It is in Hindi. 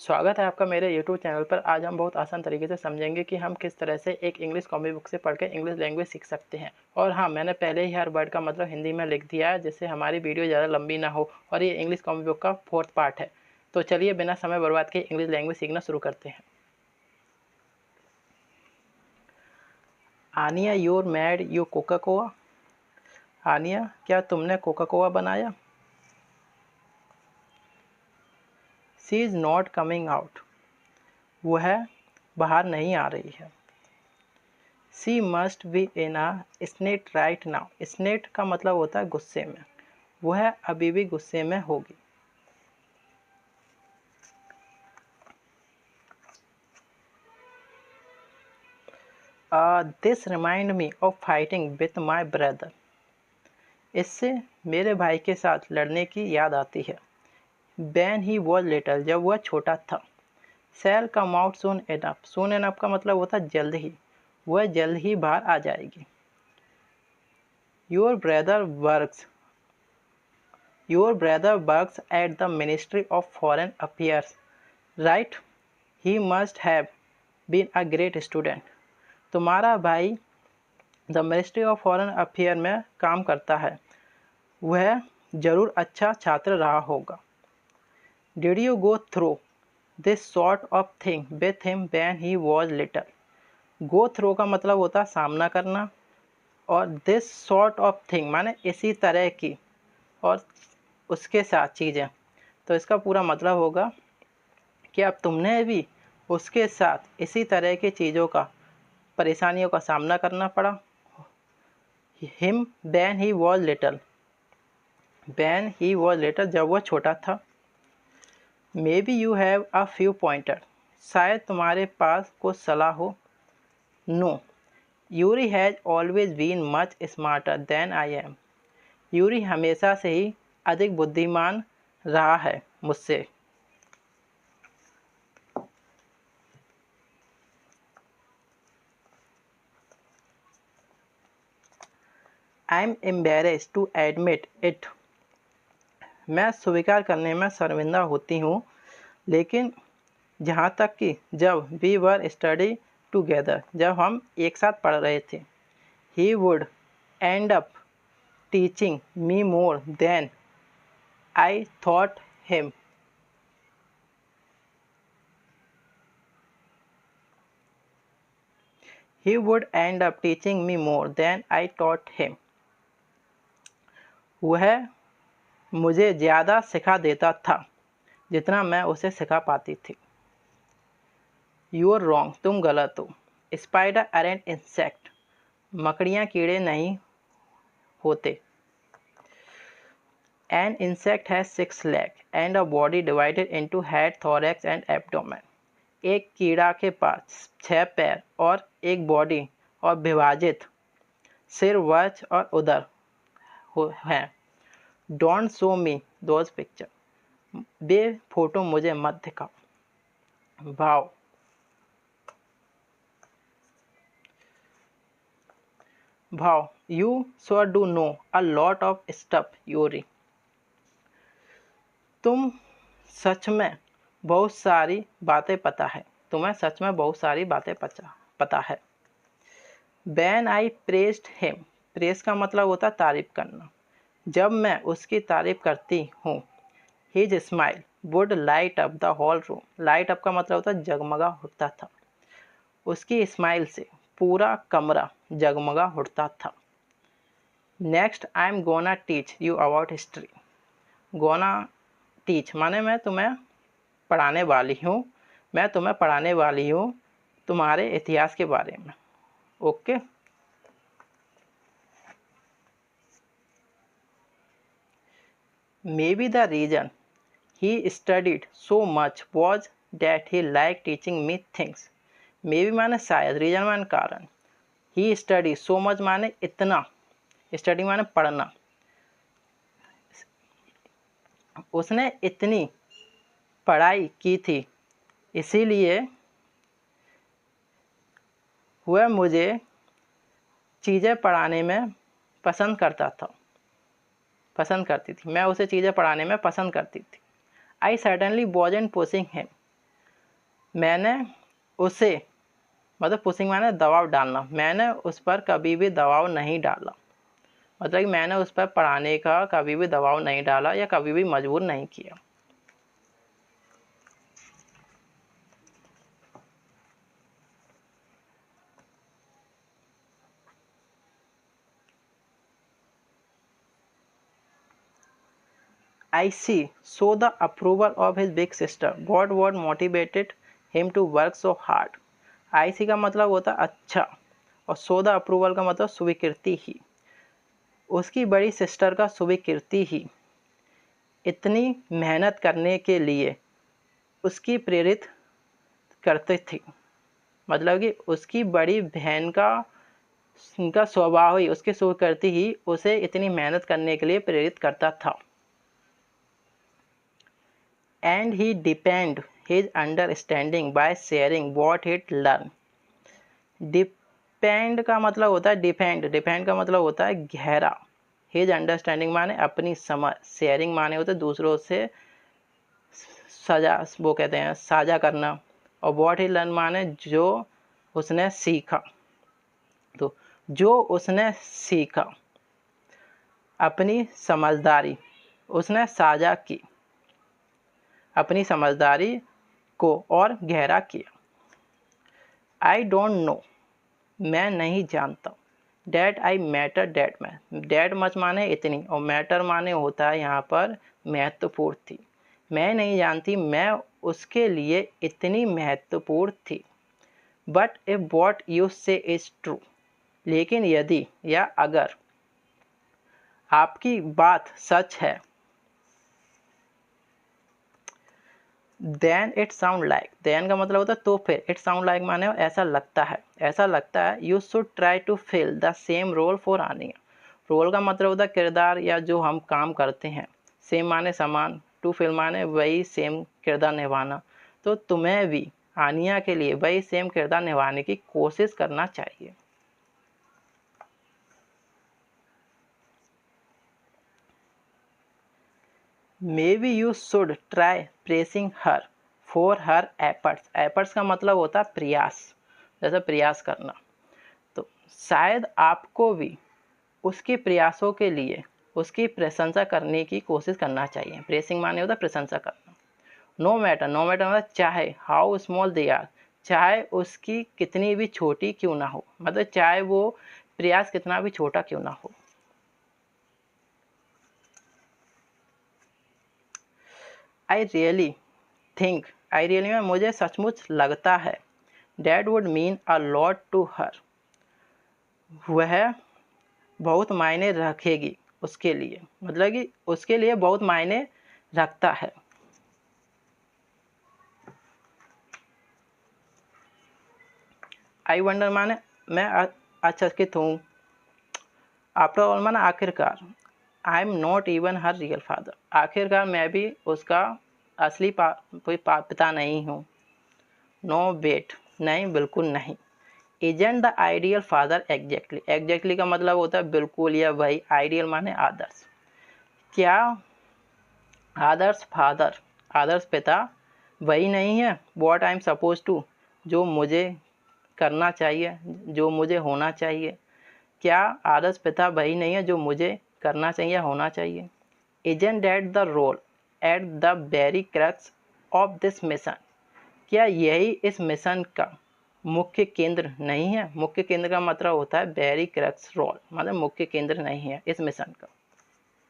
स्वागत है आपका मेरे YouTube चैनल पर। आज हम बहुत आसान तरीके से समझेंगे कि हम किस तरह से एक इंग्लिश कॉमिक बुक से पढ़ के इंग्लिश लैंग्वेज सीख सकते हैं। और हाँ, मैंने पहले ही हर वर्ड का मतलब हिंदी में लिख दिया है, जिससे हमारी वीडियो ज़्यादा लंबी ना हो। और ये इंग्लिश कॉमिक बुक का 4th पार्ट है। तो चलिए बिना समय बर्बाद के इंग्लिश लैंग्वेज सीखना शुरू करते हैं। Ania, your made you cocoa. Ania, क्या तुमने कोका कोआ बनाया? She is not coming out. वह बाहर नहीं आ रही है। She must be in a snit right now. Snit का मतलब होता है गुस्से में। वह अभी भी गुस्से में होगी। This remind me of fighting with my brother. इससे मेरे भाई के साथ लड़ने की याद आती है। बैन ही वॉज लिटल, जब वह छोटा था। She'll come out soon enough. Soon enough का मतलब होता है जल्द ही। वह जल्द ही बाहर आ जाएगी। Your brother works at the ministry of foreign affairs, right? He must have been a great student. तुम्हारा भाई the ministry of foreign affair में काम करता है। वह जरूर अच्छा छात्र रहा होगा। Did you go through this sort of thing with him when he was little. Go through का मतलब होता है सामना करना, और दिस सॉर्ट ऑफ थिंग माने इसी तरह की, और उसके साथ चीज़ें। तो इसका पूरा मतलब होगा कि अब तुमने भी उसके साथ इसी तरह की चीज़ों का, परेशानियों का सामना करना पड़ा। Him when he was little. When he was little, जब वह छोटा था। Maybe you have a few pointer. शायद तुम्हारे पास कुछ सलाह हो। No, Yuri has always been much smarter than I am. Yuri हमेशा से ही अधिक बुद्धिमान रहा है मुझसे। I am embarrassed to admit it. मैं स्वीकार करने में शर्मिंदा होती हूँ, लेकिन जहाँ तक कि जब वी वर स्टडी टुगेदर, जब हम एक साथ पढ़ रहे थे, he would end up teaching me more than I thought him. He would end up teaching me more than I taught him. वह मुझे ज़्यादा सिखा देता था जितना मैं उसे सिखा पाती थी। You are wrong, तुम गलत हो। Spider aren't insect, मकड़ियाँ कीड़े नहीं होते। An insect has 6 legs and a body divided into head, thorax and abdomen. एक कीड़ा के पास 6 पैर और एक बॉडी और विभाजित सिर, वक्ष और उदर है। Don't show me those picture. वे फोटो मुझे मत दिखाओ। भाव, भाव, you sure do know a lot of stuff Yuri. तुम सच में बहुत सारी बातें पता है। तुम्हें सच में बहुत सारी बातें पता है। When I praised him, press का मतलब होता है तारीफ करना। जब मैं उसकी तारीफ करती हूँ, his smile would light up the whole room. Light up का मतलब होता है जगमगा उठता था। उसकी स्माइल से पूरा कमरा जगमगा उठता था। Next I am gonna teach you about history. Gonna teach माने मैं तुम्हें पढ़ाने वाली हूँ। मैं तुम्हें पढ़ाने वाली हूँ तुम्हारे इतिहास के बारे में। Okay. Maybe the reason he studied so much was that he liked teaching me things. Maybe माने शायद, रीजन माने कारण। He studied so much माने इतना, स्टडी माने पढ़ना। उसने इतनी पढ़ाई की थी, इसीलिए वह मुझे चीज़ें पढ़ाने में पसंद करती थी। मैं उसे चीज़ें पढ़ाने में पसंद करती थी। I certainly wasn't pushing him. मैंने उसे, मतलब पुशिंग माने दबाव डालना, मैंने उस पर कभी भी दबाव नहीं डाला, मतलब कि मैंने उस पर पढ़ाने का कभी भी दबाव नहीं डाला या कभी भी मजबूर नहीं किया। I see. So the approval of his big sister. What motivated him to work so hard? I see का मतलब होता है अच्छा, और so the approval का मतलब स्वीकृति ही। उसकी बड़ी सिस्टर का स्वीकृति ही इतनी मेहनत करने के लिए उसकी प्रेरित करती थी। मतलब कि उसकी बड़ी बहन का उनका स्वभाव ही, उसकी स्वीकृति ही उसे इतनी मेहनत करने के लिए प्रेरित करता था। And he deepened his understanding by sharing what he'd learned. Depend का मतलब होता है डिपेंड का मतलब होता है गहरा। His understanding माने अपनी समझ, शेयरिंग माने होता है दूसरों से वो कहते हैं साझा करना, और what he learned माने जो उसने सीखा। तो जो उसने सीखा, अपनी समझदारी उसने साझा की, अपनी समझदारी को और गहरा किया। आई डोंट नो, मैं नहीं जानता। डैट आई मैटर, डैट मैं, डैट मच माने इतनी, और मैटर माने होता है यहाँ पर महत्वपूर्ण थी। मैं नहीं जानती मैं उसके लिए इतनी महत्वपूर्ण थी। But if what you say is true, लेकिन यदि या अगर आपकी बात सच है, then it sound like, then का मतलब होता है तो फिर, इट साउंड लाइक माने ऐसा लगता है, ऐसा लगता है। You should try to fill the same role for Ania. Role का मतलब होता है किरदार या जो हम काम करते हैं। सेम माने समान, टू फिल माने वही सेम किरदार निभाना। तो तुम्हें भी आनिया के लिए वही सेम किरदार निभाने की कोशिश करना चाहिए। Maybe you should try praising her for her efforts. Efforts का मतलब होता है प्रयास, जैसे प्रयास करना। तो शायद आपको भी उसके प्रयासों के लिए उसकी प्रशंसा करने की कोशिश करना चाहिए। प्रेसिंग माने होता है प्रशंसा करना। नो मैटर, नो मैटर मतलब चाहे हाउ स्मॉल दे आर, चाहे उसकी कितनी भी छोटी क्यों ना हो, मतलब चाहे वो प्रयास कितना भी छोटा क्यों ना हो। आई रियली में मुझे सचमुच लगता है। That would mean a lot to her, वह बहुत मायने रखेगी उसके लिए, मतलब कि उसके लिए बहुत मायने रखता है। आई वंडर माने मैं अचकित हूँ। आफ्टर ऑल माना आखिरकार। I am not even her real father, आखिरकार मैं भी उसका असली कोई पिता नहीं हूँ। नो वेट, नहीं बिल्कुल नहीं। Isn't the ideal father exactly, exactly का मतलब होता है बिल्कुल या वही, आइडियल माने आदर्श। क्या आदर्श फादर, आदर्श पिता वही नहीं है what I am suppose to, जो मुझे करना चाहिए, जो मुझे होना चाहिए। क्या आदर्श पिता वही नहीं है जो मुझे करना चाहिए, होना चाहिए। Isn't that the role at the very crux of this mission, क्या यही इस मिशन का मुख्य केंद्र नहीं है। मुख्य केंद्र का मतलब होता है वेरी क्रक्स रोल, मतलब मुख्य केंद्र नहीं है इस मिशन का।